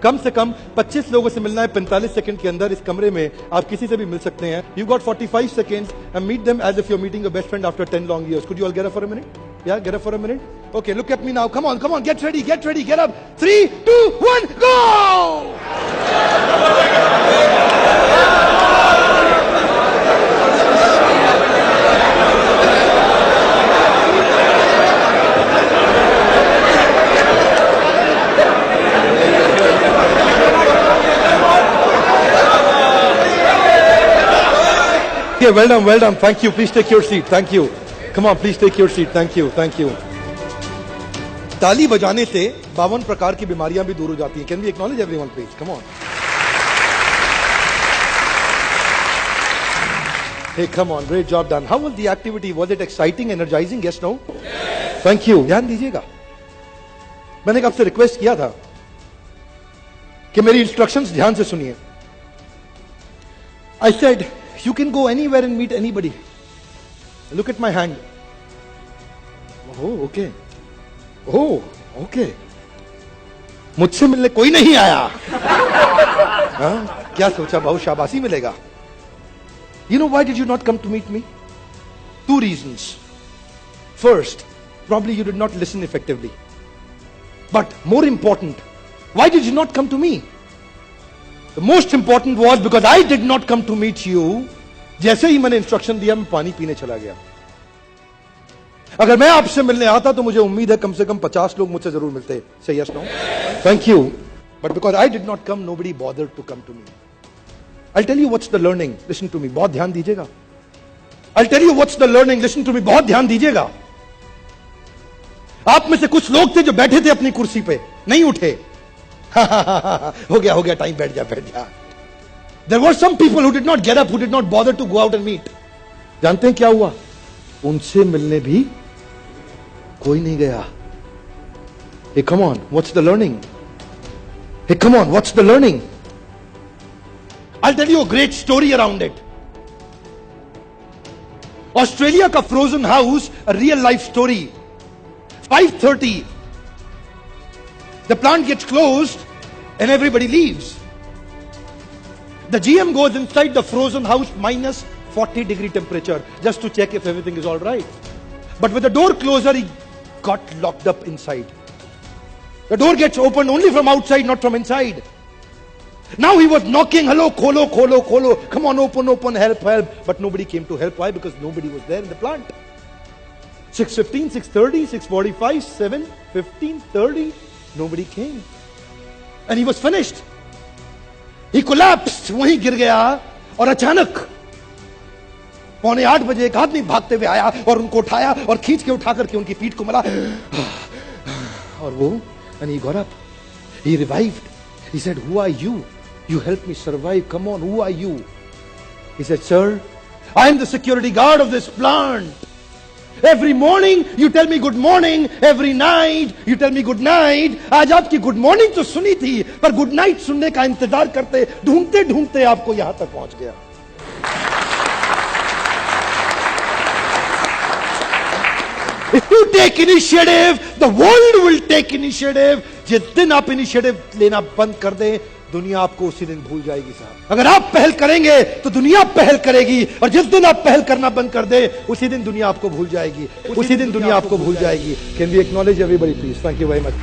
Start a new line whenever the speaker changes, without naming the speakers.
कम से कम 25 लोगों से मिलना है 45 सेकंड के अंदर। इस कमरे में आप किसी से भी मिल सकते हैं। You got 45 seconds and meet them as if you're meeting your best friend after 10 long years. Could you all get up for a minute? Yeah, get up for a minute. Okay, look at me now. Come on, come on, get ready, get up. 3, 2, 1, go! Okay, well done. Thank you. Please take your seat. Thank you. Come on, please take your seat. Thank you. ताली बजाने से 52 प्रकार की बीमारियां भी दूर हो जाती हैं. Can we acknowledge everyone, please? Come on. Hey, come on. Great job done. How was the activity? Was it exciting, energizing? Yes, no? Yes. Thank you. ध्यान दीजिएगा. मैंने आपसे रिक्वेस्ट किया था कि मेरी इंस्ट्रक्शंस ध्यान से सुनिए. I said, you can go anywhere and meet anybody. Look at my hand. Oh, okay. Oh, okay. मुझसे मिलने कोई नहीं आया. हाँ? क्या सोचा बहुत शाबाशी मिलेगा. You know why did you not come to meet me? 2 reasons. First, probably you did not listen effectively. But more important, why did you not come to me? The most important was because I did not come to meet you. जैसे ही मैंने instruction दिया मैं पानी पीने चला गया. अगर मैं आपसे मिलने आता तो मुझे उम्मीद है कम से कम 50 लोग मुझसे जरूर मिलते. Say yes, no? Thank you. But because I did not come, nobody bothered to come to me. I'll tell you what's the learning. Listen to me. बहुत ध्यान दीजिएगा. I'll tell you what's the learning. Listen to me. बहुत ध्यान दीजिएगा. आप में से कुछ लोग थे जो बैठे थे अपनी कुर्सी पे, नहीं उठे. हो गया टाइम, बैठ जा. There were some people who did not get up, who did not bother to go out and meet. जानते हैं क्या हुआ? उनसे मिलने भी कोई नहीं गया. Hey, come on, what's the learning? Hey, come on, what's the learning? I'll tell you a great story around it. Australia का frozen house, a real life story. 5:30. The plant gets closed and everybody leaves. The GM goes inside the frozen house minus 40-degree temperature just to check if everything is all right. But with the door closer, he got locked up inside. The door gets opened only from outside, not from inside. Now he was knocking, hello, kholo. Come on, open, help. But nobody came to help. Why? Because nobody was there in the plant. 6:15, 6:30, 6:45, 7, 15, 30. Nobody came. And he was finished. He collapsed. वहीं गिर गया और अचानक 7:45 बजे एक आदमी भागते हुए आया और उनको उठाया और खींच के उठा करके उनकी पीठ को मला और वो and he got up. He revived. He said, who are you? You helped me survive. Come on, who are you? He said, sir, I am the security guard of this plant. Every morning you tell me good morning, every night you tell me good night. आज आपकी good morning तो सुनी थी, पर good night सुनने का इंतजार करते ढूंढते आपको यहां तक पहुंच गया. If you take initiative, the world will take initiative. जिस दिन आप इनिशिएटिव लेना बंद कर दें, दुनिया आपको उसी दिन भूल जाएगी साहब. अगर आप पहल करेंगे तो दुनिया पहल करेगी, और जिस दिन आप पहल करना बंद कर दे उसी दिन दुनिया आपको भूल जाएगी. Can we acknowledge everybody, please? Thank you very much.